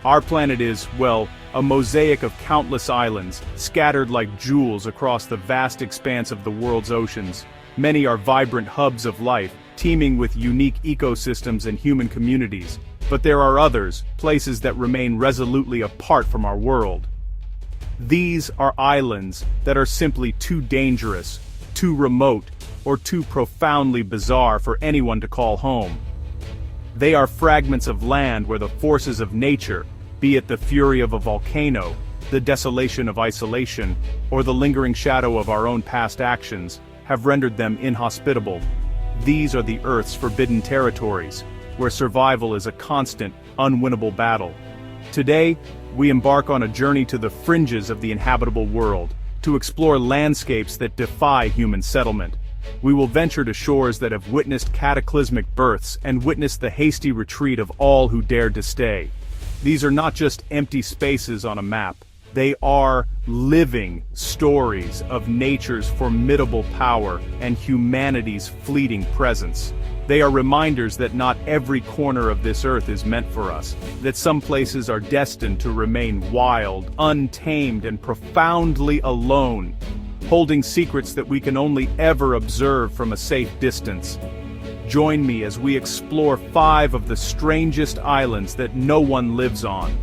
Our planet is, well, a mosaic of countless islands, scattered like jewels across the vast expanse of the world's oceans. Many are vibrant hubs of life, teeming with unique ecosystems and human communities. But there are others, places that remain resolutely apart from our world. These are islands that are simply too dangerous, too remote, or too profoundly bizarre for anyone to call home. They are fragments of land where the forces of nature, be it the fury of a volcano, the desolation of isolation, or the lingering shadow of our own past actions, have rendered them inhospitable. These are the Earth's forbidden territories, where survival is a constant, unwinnable battle. Today, we embark on a journey to the fringes of the inhabitable world, to explore landscapes that defy human settlement. We will venture to shores that have witnessed cataclysmic births and witnessed the hasty retreat of all who dared to stay. These are not just empty spaces on a map. They are living stories of nature's formidable power and humanity's fleeting presence. They are reminders that not every corner of this earth is meant for us, that some places are destined to remain wild, untamed, and profoundly alone, holding secrets that we can only ever observe from a safe distance. Join me as we explore 5 of the strangest islands that no one lives on.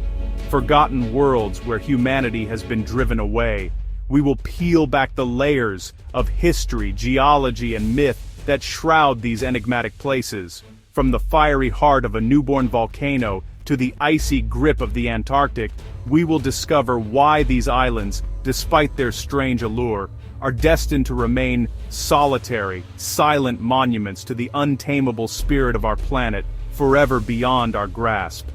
Forgotten worlds where humanity has been driven away. We will peel back the layers of history, geology, and myth that shroud these enigmatic places. From the fiery heart of a newborn volcano to the icy grip of the Antarctic, we will discover why these islands, despite their strange allure, are destined to remain solitary, silent monuments to the untamable spirit of our planet, forever beyond our grasp.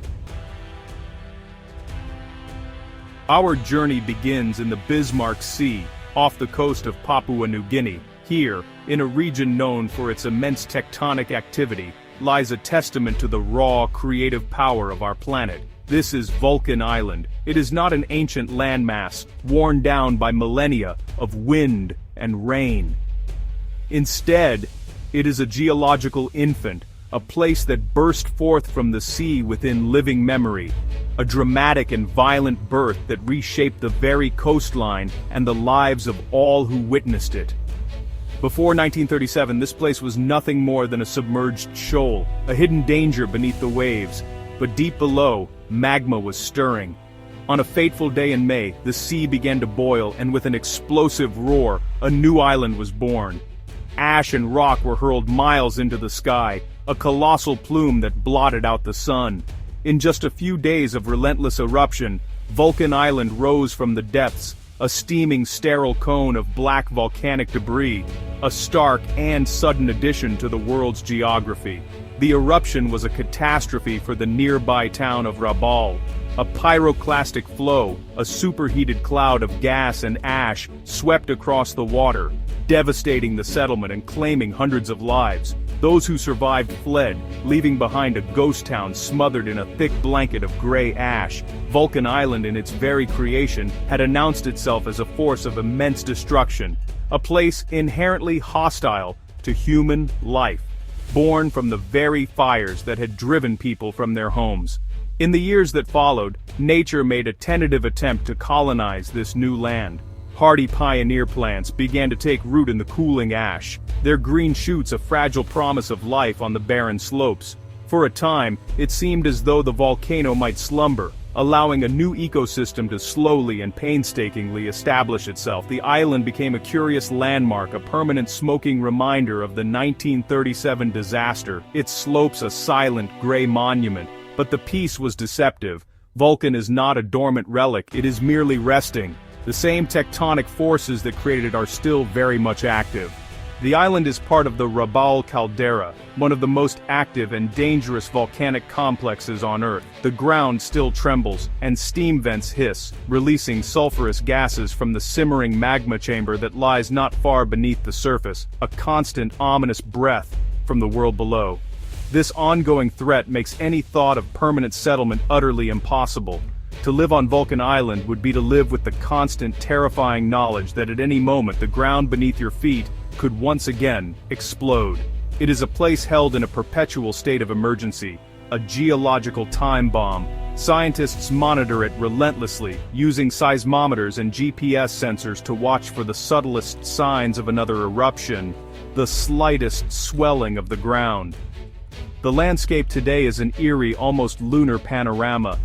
Our journey begins in the Bismarck Sea, off the coast of Papua New Guinea. Here, in a region known for its immense tectonic activity, lies a testament to the raw, creative power of our planet. This is Vulcan Island. It is not an ancient landmass, worn down by millennia of wind and rain. Instead, it is a geological infant, a place that burst forth from the sea within living memory, a dramatic and violent birth that reshaped the very coastline and the lives of all who witnessed it. Before 1937, this place was nothing more than a submerged shoal, a hidden danger beneath the waves. But deep below, magma was stirring. On a fateful day in May, the sea began to boil, and with an explosive roar, a new island was born. Ash and rock were hurled miles into the sky, a colossal plume that blotted out the sun. In just a few days of relentless eruption, Vulcan Island rose from the depths, a steaming sterile cone of black volcanic debris, a stark and sudden addition to the world's geography. The eruption was a catastrophe for the nearby town of Rabaul. A pyroclastic flow, a superheated cloud of gas and ash, swept across the water, devastating the settlement and claiming hundreds of lives. Those who survived fled, leaving behind a ghost town smothered in a thick blanket of gray ash. Vulcan Island, in its very creation, had announced itself as a force of immense destruction, a place inherently hostile to human life, born from the very fires that had driven people from their homes. In the years that followed, nature made a tentative attempt to colonize this new land. Hardy pioneer plants began to take root in the cooling ash, their green shoots a fragile promise of life on the barren slopes. For a time, it seemed as though the volcano might slumber, allowing a new ecosystem to slowly and painstakingly establish itself. The island became a curious landmark, a permanent smoking reminder of the 1937 disaster, its slopes a silent gray monument. But the peace was deceptive. Vulcan is not a dormant relic, it is merely resting. The same tectonic forces that created it are still very much active. The island is part of the Rabaul caldera, one of the most active and dangerous volcanic complexes on Earth. The ground still trembles, and steam vents hiss, releasing sulfurous gases from the simmering magma chamber that lies not far beneath the surface, a constant ominous breath from the world below. This ongoing threat makes any thought of permanent settlement utterly impossible. To live on Vulcan Island would be to live with the constant, terrifying knowledge that at any moment the ground beneath your feet could once again explode. It is a place held in a perpetual state of emergency, a geological time bomb, Scientists monitor it relentlessly, using seismometers and GPS sensors to watch for the subtlest signs of another eruption, the slightest swelling of the ground. The landscape today is an eerie, almost lunar panorama.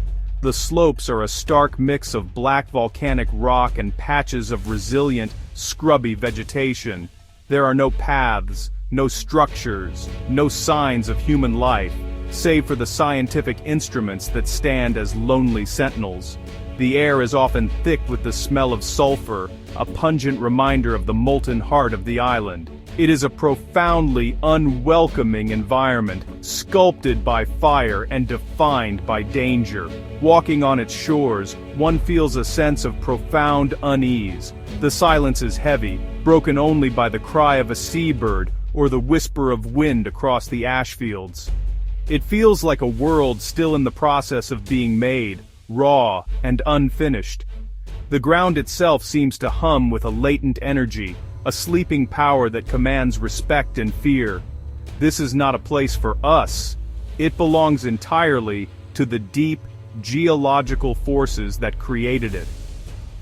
The slopes are a stark mix of black volcanic rock and patches of resilient, scrubby vegetation. There are no paths, no structures, no signs of human life, save for the scientific instruments that stand as lonely sentinels. The air is often thick with the smell of sulfur, a pungent reminder of the molten heart of the island. It is a profoundly unwelcoming environment, sculpted by fire and defined by danger. Walking on its shores, one feels a sense of profound unease. The silence is heavy, broken only by the cry of a seabird or the whisper of wind across the ash fields. It feels like a world still in the process of being made, raw and unfinished. The ground itself seems to hum with a latent energy, a sleeping power that commands respect and fear. This is not a place for us. It belongs entirely to the deep, geological forces that created it.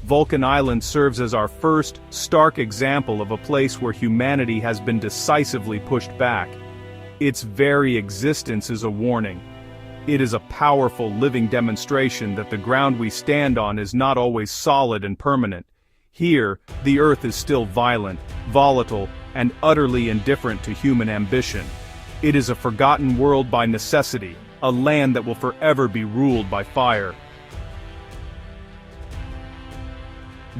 Vulcan Island serves as our first, stark example of a place where humanity has been decisively pushed back. Its very existence is a warning. It is a powerful living demonstration that the ground we stand on is not always solid and permanent. Here, the earth is still violent, volatile, and utterly indifferent to human ambition. It is a forgotten world by necessity, a land that will forever be ruled by fire.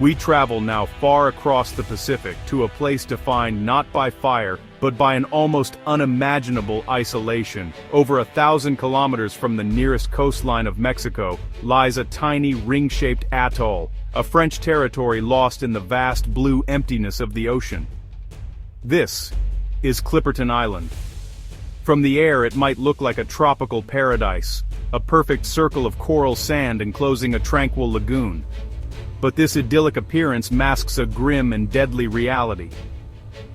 We travel now far across the Pacific to a place defined not by fire, but by an almost unimaginable isolation. Over 1,000 kilometers from the nearest coastline of Mexico lies a tiny ring-shaped atoll, a French territory lost in the vast blue emptiness of the ocean. This is Clipperton Island. From the air it might look like a tropical paradise, a perfect circle of coral sand enclosing a tranquil lagoon. But this idyllic appearance masks a grim and deadly reality.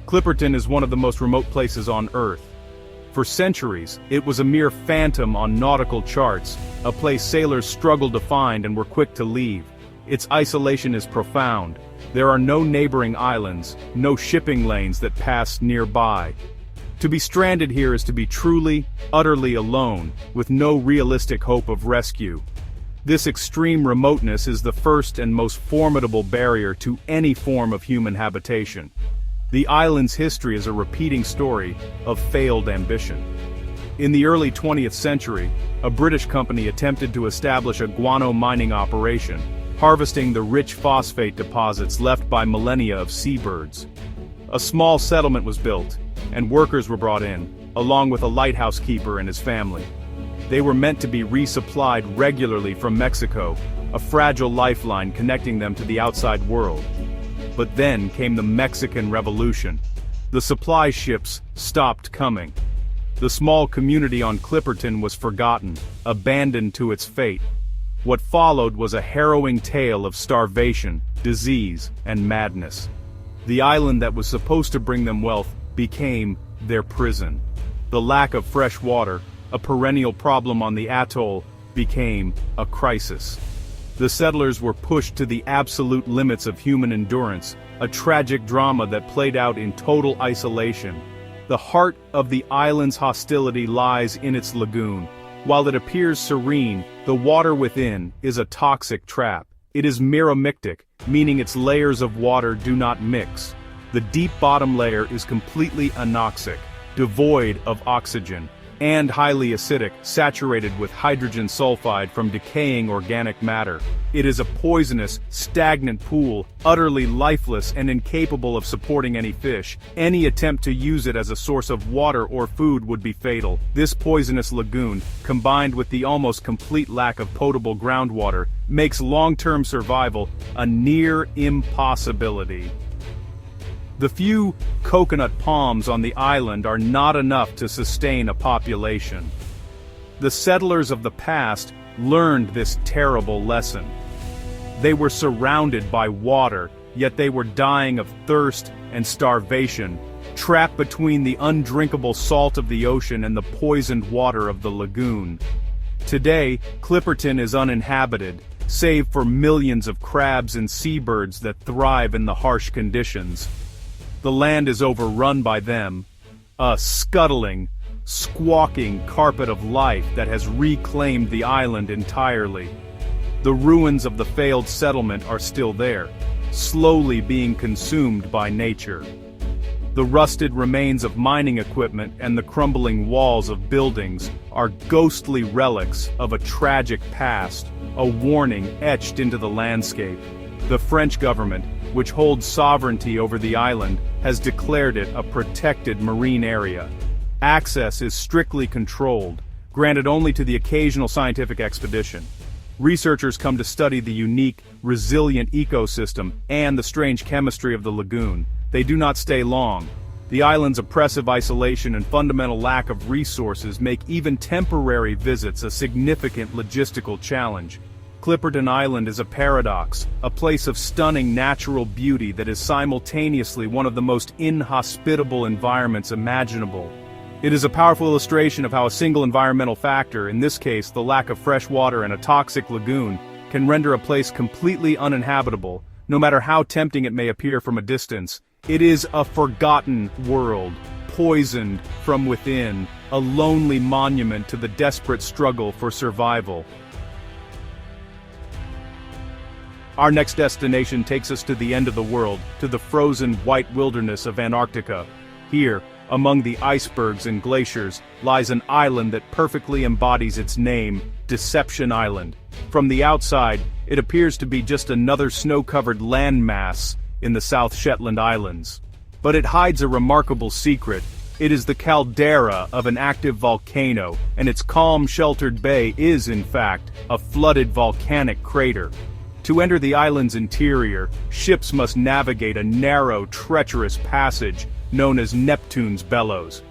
Clipperton is one of the most remote places on Earth. For centuries, it was a mere phantom on nautical charts, a place sailors struggled to find and were quick to leave. Its isolation is profound. There are no neighboring islands, no shipping lanes that pass nearby. To be stranded here is to be truly, utterly alone, with no realistic hope of rescue. This extreme remoteness is the first and most formidable barrier to any form of human habitation. The island's history is a repeating story of failed ambition. In the early 20th century, a British company attempted to establish a guano mining operation, harvesting the rich phosphate deposits left by millennia of seabirds. A small settlement was built, and workers were brought in, along with a lighthouse keeper and his family. They were meant to be resupplied regularly from Mexico, a fragile lifeline connecting them to the outside world. But then came the Mexican Revolution. The supply ships stopped coming. The small community on Clipperton was forgotten, abandoned to its fate. What followed was a harrowing tale of starvation, disease, and madness. The island that was supposed to bring them wealth became their prison. The lack of fresh water, a perennial problem on the atoll, became a crisis. The settlers were pushed to the absolute limits of human endurance, a tragic drama that played out in total isolation. The heart of the island's hostility lies in its lagoon. While it appears serene, the water within is a toxic trap. It is meromictic, meaning its layers of water do not mix. The deep bottom layer is completely anoxic, devoid of oxygen, and highly acidic, saturated with hydrogen sulfide from decaying organic matter. It is a poisonous, stagnant pool, utterly lifeless and incapable of supporting any fish. Any attempt to use it as a source of water or food would be fatal. This poisonous lagoon, combined with the almost complete lack of potable groundwater, makes long-term survival a near impossibility. The few coconut palms on the island are not enough to sustain a population. The settlers of the past learned this terrible lesson. They were surrounded by water, yet they were dying of thirst and starvation, trapped between the undrinkable salt of the ocean and the poisoned water of the lagoon. Today, Clipperton is uninhabited, save for millions of crabs and seabirds that thrive in the harsh conditions. The land is overrun by them, a scuttling, squawking carpet of life that has reclaimed the island entirely. The ruins of the failed settlement are still there, slowly being consumed by nature. The rusted remains of mining equipment and the crumbling walls of buildings are ghostly relics of a tragic past, a warning etched into the landscape. The French government, which holds sovereignty over the island, has declared it a protected marine area. Access is strictly controlled, granted only to the occasional scientific expedition. Researchers come to study the unique, resilient ecosystem and the strange chemistry of the lagoon. They do not stay long. The island's oppressive isolation and fundamental lack of resources make even temporary visits a significant logistical challenge. Clipperton Island is a paradox, a place of stunning natural beauty that is simultaneously one of the most inhospitable environments imaginable. It is a powerful illustration of how a single environmental factor, in this case the lack of fresh water and a toxic lagoon, can render a place completely uninhabitable, no matter how tempting it may appear from a distance. It is a forgotten world, poisoned from within, a lonely monument to the desperate struggle for survival. Our next destination takes us to the end of the world, to the frozen white wilderness of Antarctica. Here, among the icebergs and glaciers, lies an island that perfectly embodies its name, Deception Island. From the outside, it appears to be just another snow-covered landmass in the South Shetland Islands. But it hides a remarkable secret. It is the caldera of an active volcano, and its calm, sheltered bay is, in fact, a flooded volcanic crater. To enter the island's interior, ships must navigate a narrow, treacherous passage known as Neptune's Bellows.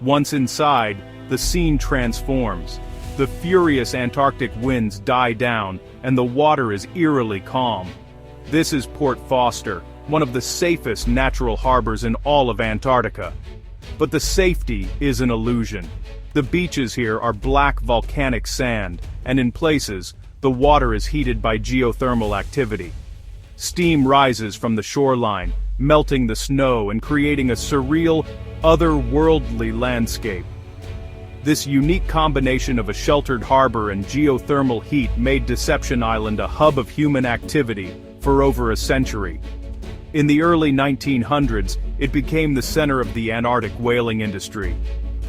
Once inside, the scene transforms. The furious Antarctic winds die down, and the water is eerily calm. This is Port Foster, one of the safest natural harbors in all of Antarctica. But the safety is an illusion. The beaches here are black volcanic sand, and in places, the water is heated by geothermal activity. Steam rises from the shoreline, melting the snow and creating a surreal, otherworldly landscape. This unique combination of a sheltered harbor and geothermal heat made Deception Island a hub of human activity for over a century. In the early 1900s, it became the center of the Antarctic whaling industry.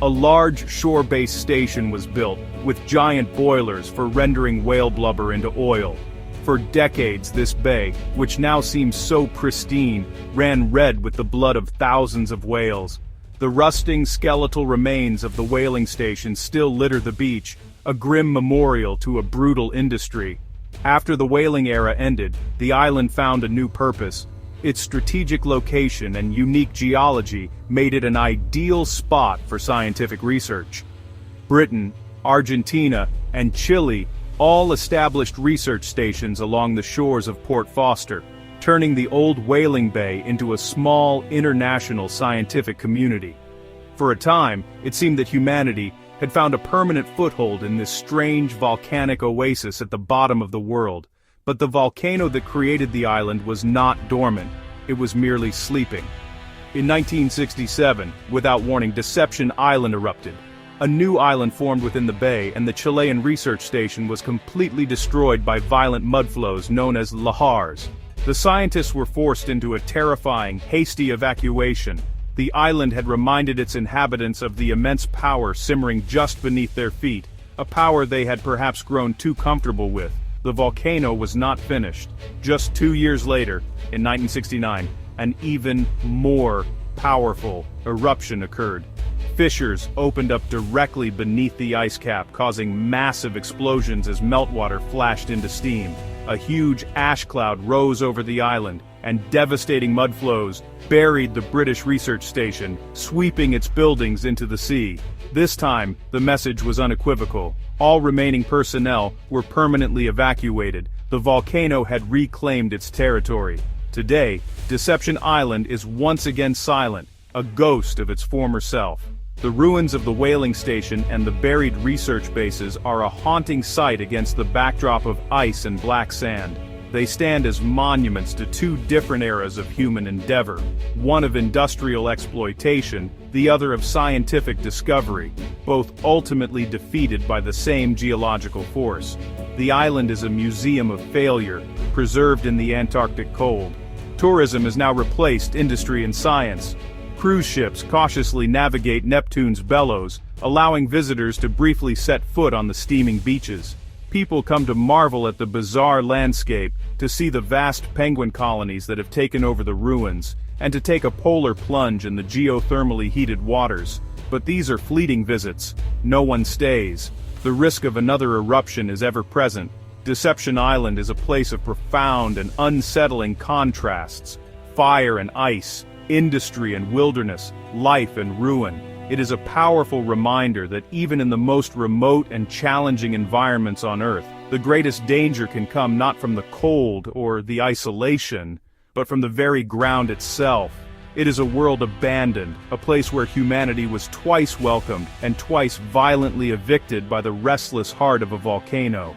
A large shore-based station was built, with giant boilers for rendering whale blubber into oil. For decades, this bay, which now seems so pristine, ran red with the blood of thousands of whales. The rusting skeletal remains of the whaling station still litter the beach, a grim memorial to a brutal industry. After the whaling era ended, the island found a new purpose. Its strategic location and unique geology made it an ideal spot for scientific research. Britain, Argentina, and Chile all established research stations along the shores of Port Foster, turning the old whaling bay into a small international scientific community. For a time, it seemed that humanity had found a permanent foothold in this strange volcanic oasis at the bottom of the world. But the volcano that created the island was not dormant, it was merely sleeping. In 1967, without warning, Deception Island erupted. A new island formed within the bay, and the Chilean research station was completely destroyed by violent mudflows known as lahars. The scientists were forced into a terrifying, hasty evacuation. The island had reminded its inhabitants of the immense power simmering just beneath their feet, a power they had perhaps grown too comfortable with. The volcano was not finished. Just 2 years later, in 1969, an even more powerful eruption occurred. Fissures opened up directly beneath the ice cap, causing massive explosions as meltwater flashed into steam. A huge ash cloud rose over the island, and devastating mudflows buried the British research station, sweeping its buildings into the sea. This time, the message was unequivocal. All remaining personnel were permanently evacuated. The volcano had reclaimed its territory. Today, Deception Island is once again silent, a ghost of its former self. The ruins of the whaling station and the buried research bases are a haunting sight against the backdrop of ice and black sand. They stand as monuments to two different eras of human endeavor, one of industrial exploitation, the other of scientific discovery, both ultimately defeated by the same geological force. The island is a museum of failure, preserved in the Antarctic cold. Tourism has now replaced industry and science. Cruise ships cautiously navigate Neptune's bellows, allowing visitors to briefly set foot on the steaming beaches. People come to marvel at the bizarre landscape, to see the vast penguin colonies that have taken over the ruins, and to take a polar plunge in the geothermally heated waters. But these are fleeting visits. No one stays. The risk of another eruption is ever present. Deception Island is a place of profound and unsettling contrasts. Fire and ice, industry and wilderness, life and ruin. It is a powerful reminder that even in the most remote and challenging environments on Earth, the greatest danger can come not from the cold or the isolation, but from the very ground itself. It is a world abandoned, a place where humanity was twice welcomed and twice violently evicted by the restless heart of a volcano.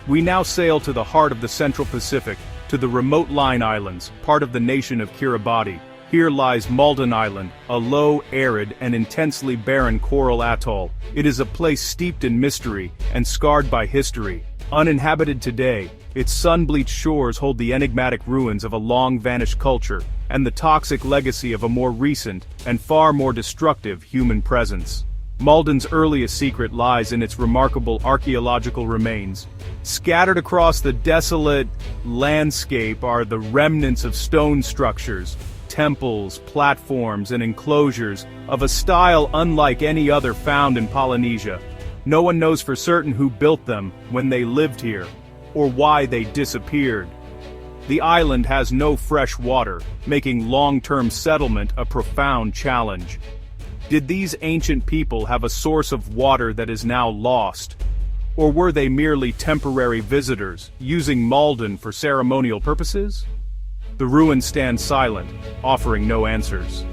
We now sail to the heart of the Central Pacific, to the remote Line Islands, part of the nation of Kiribati. Here lies Malden Island, a low, arid, and intensely barren coral atoll. It is a place steeped in mystery and scarred by history. Uninhabited today, its sun-bleached shores hold the enigmatic ruins of a long-vanished culture, and the toxic legacy of a more recent, and far more destructive, human presence. Malden's earliest secret lies in its remarkable archaeological remains. Scattered across the desolate landscape are the remnants of stone structures, temples, platforms, and enclosures of a style unlike any other found in Polynesia. No one knows for certain who built them, when they lived here, or why they disappeared. The island has no fresh water, making long-term settlement a profound challenge. Did these ancient people have a source of water that is now lost? Or were they merely temporary visitors, using Malden for ceremonial purposes? The ruins stand silent, offering no answers.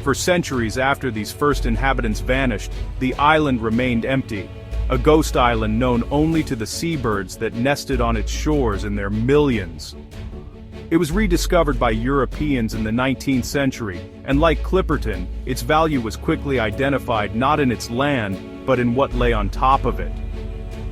For centuries after these first inhabitants vanished, the island remained empty, a ghost island known only to the seabirds that nested on its shores in their millions. It was rediscovered by Europeans in the 19th century, and like Clipperton, its value was quickly identified not in its land, but in what lay on top of it.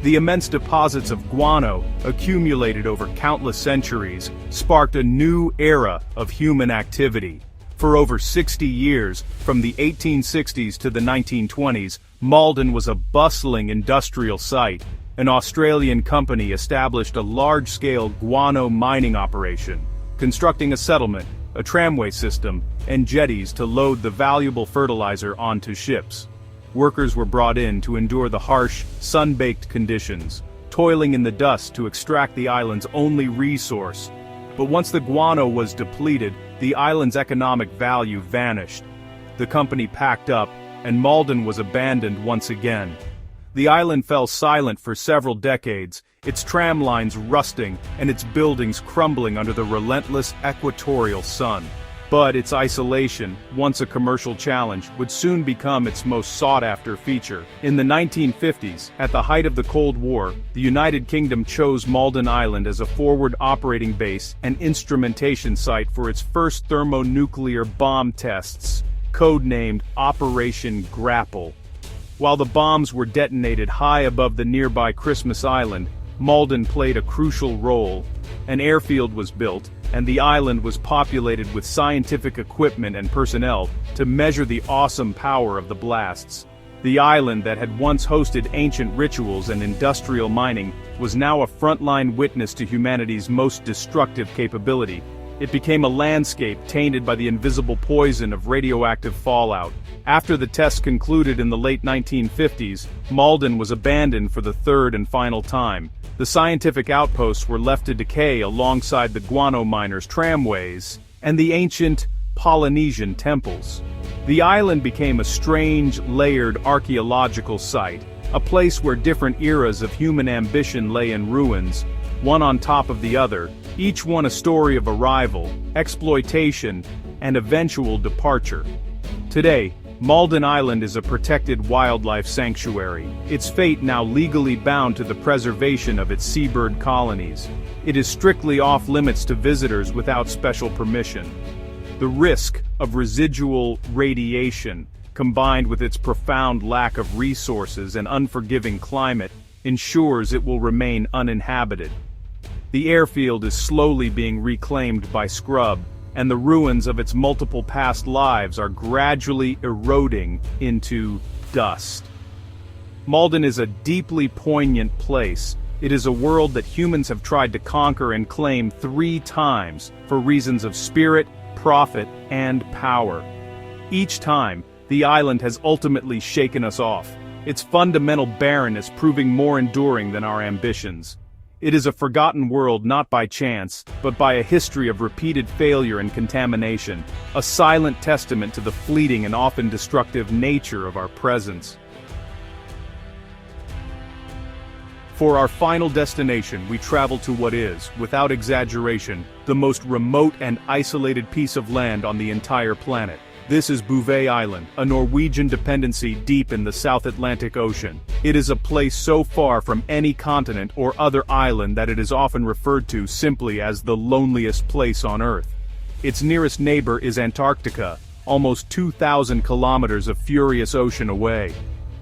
The immense deposits of guano, accumulated over countless centuries, sparked a new era of human activity. For over 60 years, from the 1860s to the 1920s, Malden was a bustling industrial site. An Australian company established a large-scale guano mining operation, constructing a settlement, a tramway system, and jetties to load the valuable fertilizer onto ships. Workers were brought in to endure the harsh, sun-baked conditions, toiling in the dust to extract the island's only resource. But once the guano was depleted, the island's economic value vanished. The company packed up, and Malden was abandoned once again. The island fell silent for several decades, its tram lines rusting and its buildings crumbling under the relentless equatorial sun. But its isolation, once a commercial challenge, would soon become its most sought-after feature. In the 1950s, at the height of the Cold War, the United Kingdom chose Malden Island as a forward operating base and instrumentation site for its first thermonuclear bomb tests, codenamed Operation Grapple. While the bombs were detonated high above the nearby Christmas Island, Malden played a crucial role. An airfield was built, and the island was populated with scientific equipment and personnel to measure the awesome power of the blasts. The island that had once hosted ancient rituals and industrial mining was now a frontline witness to humanity's most destructive capability. It became a landscape tainted by the invisible poison of radioactive fallout. After the tests concluded in the late 1950s, Malden was abandoned for the third and final time. The scientific outposts were left to decay alongside the guano miners' tramways and the ancient Polynesian temples. The island became a strange, layered archaeological site, a place where different eras of human ambition lay in ruins, one on top of the other, each one a story of arrival, exploitation, and eventual departure. Today, Malden Island is a protected wildlife sanctuary, its fate now legally bound to the preservation of its seabird colonies. It is strictly off-limits to visitors without special permission. The risk of residual radiation, combined with its profound lack of resources and unforgiving climate, ensures it will remain uninhabited. The airfield is slowly being reclaimed by scrub, and the ruins of its multiple past lives are gradually eroding into dust. Malden is a deeply poignant place. It is a world that humans have tried to conquer and claim 3 times for reasons of spirit, profit, and power. Each time, the island has ultimately shaken us off, its fundamental barrenness proving more enduring than our ambitions. It is a forgotten world not by chance, but by a history of repeated failure and contamination, a silent testament to the fleeting and often destructive nature of our presence. For our final destination, we travel to what is, without exaggeration, the most remote and isolated piece of land on the entire planet. This is Bouvet Island, a Norwegian dependency deep in the South Atlantic Ocean. It is a place so far from any continent or other island that it is often referred to simply as the loneliest place on Earth. Its nearest neighbor is Antarctica, almost 2,000 kilometers of furious ocean away.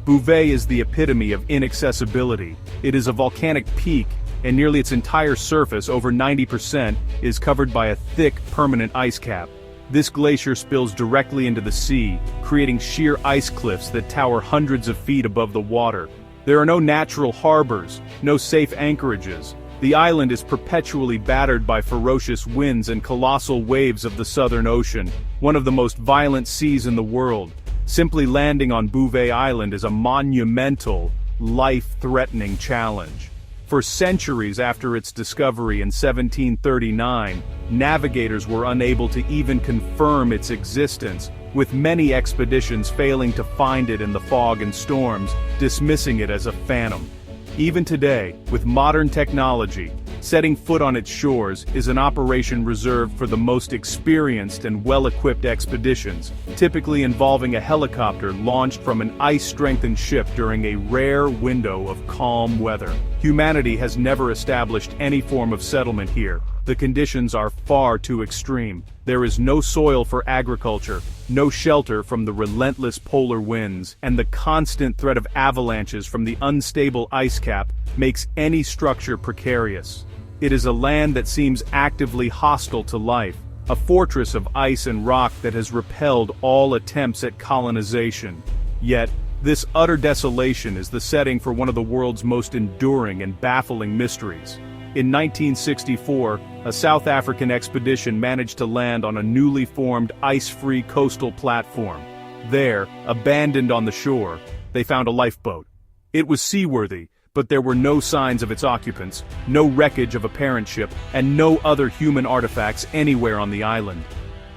Bouvet is the epitome of inaccessibility. It is a volcanic peak, and nearly its entire surface, over 90%, is covered by a thick, permanent ice cap. This glacier spills directly into the sea, creating sheer ice cliffs that tower hundreds of feet above the water. There are no natural harbors, no safe anchorages. The island is perpetually battered by ferocious winds and colossal waves of the Southern Ocean, one of the most violent seas in the world. Simply landing on Bouvet Island is a monumental, life-threatening challenge. For centuries after its discovery in 1739, navigators were unable to even confirm its existence, with many expeditions failing to find it in the fog and storms, dismissing it as a phantom. Even today, with modern technology, setting foot on its shores is an operation reserved for the most experienced and well-equipped expeditions, typically involving a helicopter launched from an ice-strengthened ship during a rare window of calm weather. Humanity has never established any form of settlement here. The conditions are far too extreme. There is no soil for agriculture, no shelter from the relentless polar winds, and the constant threat of avalanches from the unstable ice cap makes any structure precarious. It is a land that seems actively hostile to life, a fortress of ice and rock that has repelled all attempts at colonization. Yet, this utter desolation is the setting for one of the world's most enduring and baffling mysteries. In 1964, a South African expedition managed to land on a newly formed ice-free coastal platform. There, abandoned on the shore, they found a lifeboat. It was seaworthy, but there were no signs of its occupants, no wreckage of a parent ship, and no other human artifacts anywhere on the island.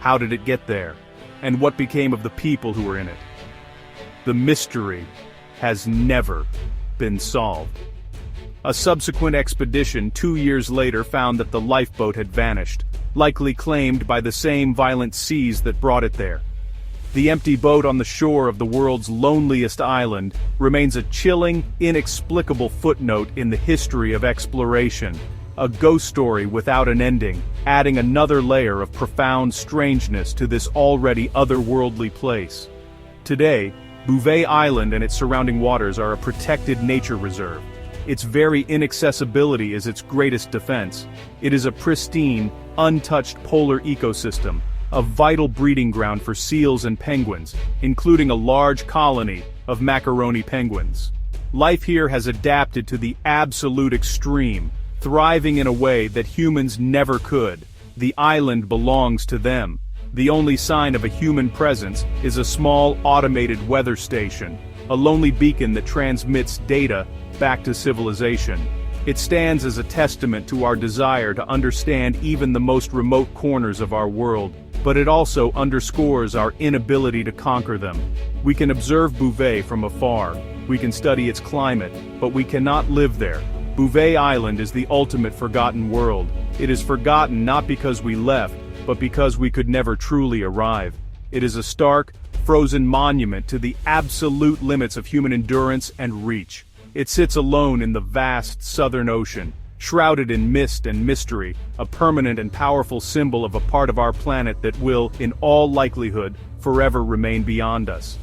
How did it get there? And what became of the people who were in it? The mystery has never been solved. A subsequent expedition 2 years later found that the lifeboat had vanished, likely claimed by the same violent seas that brought it there. The empty boat on the shore of the world's loneliest island remains a chilling, inexplicable footnote in the history of exploration, a ghost story without an ending, adding another layer of profound strangeness to this already otherworldly place. Today, Bouvet Island and its surrounding waters are a protected nature reserve. Its very inaccessibility is its greatest defense. It is a pristine, untouched polar ecosystem, a vital breeding ground for seals and penguins, including a large colony of macaroni penguins. Life here has adapted to the absolute extreme, thriving in a way that humans never could. The island belongs to them. The only sign of a human presence is a small automated weather station, a lonely beacon that transmits data back to civilization. It stands as a testament to our desire to understand even the most remote corners of our world, but it also underscores our inability to conquer them. We can observe Bouvet from afar, we can study its climate, but we cannot live there. Bouvet Island is the ultimate forgotten world. It is forgotten not because we left, but because we could never truly arrive. It is a stark, frozen monument to the absolute limits of human endurance and reach. It sits alone in the vast southern ocean, shrouded in mist and mystery, a permanent and powerful symbol of a part of our planet that will, in all likelihood, forever remain beyond us.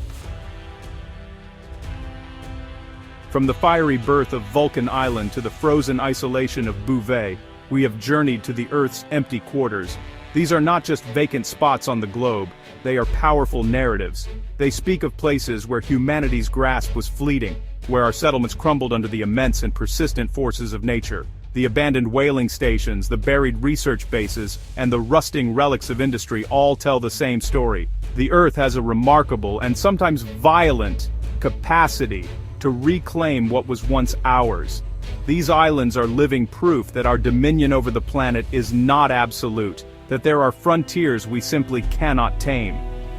From the fiery birth of Vulcan Island to the frozen isolation of Bouvet, we have journeyed to the Earth's empty quarters. These are not just vacant spots on the globe, they are powerful narratives. They speak of places where humanity's grasp was fleeting, where our settlements crumbled under the immense and persistent forces of nature. The abandoned whaling stations, the buried research bases, and the rusting relics of industry all tell the same story. The Earth has a remarkable and sometimes violent capacity to reclaim what was once ours. These islands are living proof that our dominion over the planet is not absolute, that there are frontiers we simply cannot tame.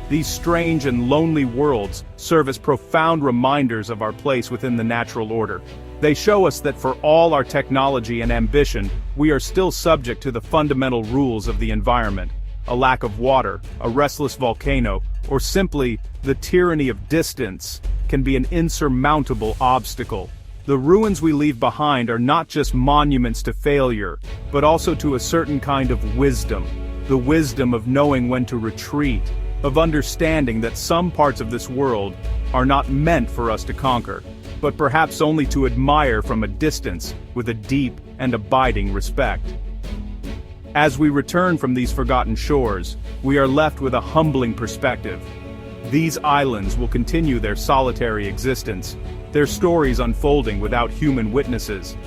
These strange and lonely worlds serve as profound reminders of our place within the natural order. They show us that for all our technology and ambition, we are still subject to the fundamental rules of the environment. A lack of water, a restless volcano, or simply the tyranny of distance can be an insurmountable obstacle. The ruins we leave behind are not just monuments to failure, but also to a certain kind of wisdom. The wisdom of knowing when to retreat, of understanding that some parts of this world are not meant for us to conquer, but perhaps only to admire from a distance with a deep and abiding respect. As we return from these forgotten shores, we are left with a humbling perspective. These islands will continue their solitary existence, their stories unfolding without human witnesses.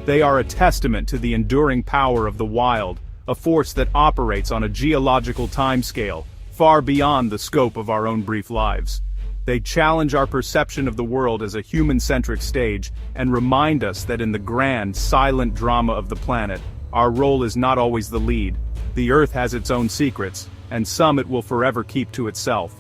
They are a testament to the enduring power of the wild, a force that operates on a geological timescale, far beyond the scope of our own brief lives. They challenge our perception of the world as a human-centric stage and remind us that in the grand, silent drama of the planet, our role is not always the lead. The Earth has its own secrets, and some it will forever keep to itself.